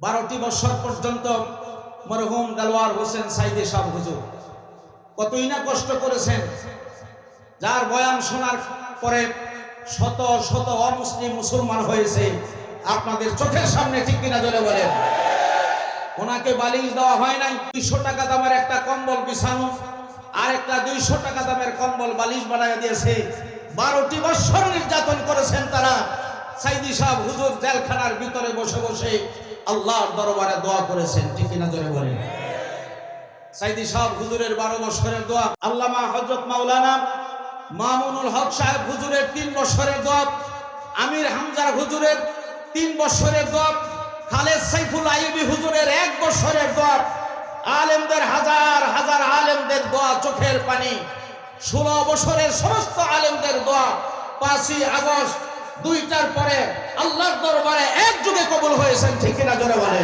12টি বছর পর্যন্ত মরহুম দেলোয়ার হোসেন সাইদি সাহেব হুজুর কতই না কষ্ট করেছেন, যার বয়ান শোনার পরে শত শত অমুসলিম মুসলমান হয়েছে। আপনাদের চোখের সামনে, ঠিক কিনা জোরে বলেন। ওনাকে বালিশ দেওয়া হয় নাই, 200 টাকা দামের একটা কম্বল বিছানো আর একটা 200 টাকা দামের কম্বল বালিশ বানায় দিয়েছে। 12টি বছর নির্যাতন করেছেন তারা। সাইদি সাহেব হুজুর জেলখানার ভিতরে বসে বসে আল্লাহর দরবারে দোয়া করেছেন, ঠিক কিনা জোরে বলেন। সাইদি সাহেব হুজুরের 12 বছরের দোয়া, আল্লামা হযরত মাওলানা মামুনুল হক সাহেব হুজুরের 3 বছরের দোয়া, আমির হামজার হুজুরের 3 বছরের দোয়া, খালেদ সাইফুল আইয়ুবী হুজুরের 1 বছরের দোয়া, আলেমদের হাজার হাজার আলেমদের দোয়া, চোখের পানি, 16 বছরের সমস্ত আলেমদের দোয়া 5ই আগস্ট 2টার পরে আল্লাহর দরবারে একযোগে কবুল হয়েছেন, ঠিক কিনা জোরে বলেন।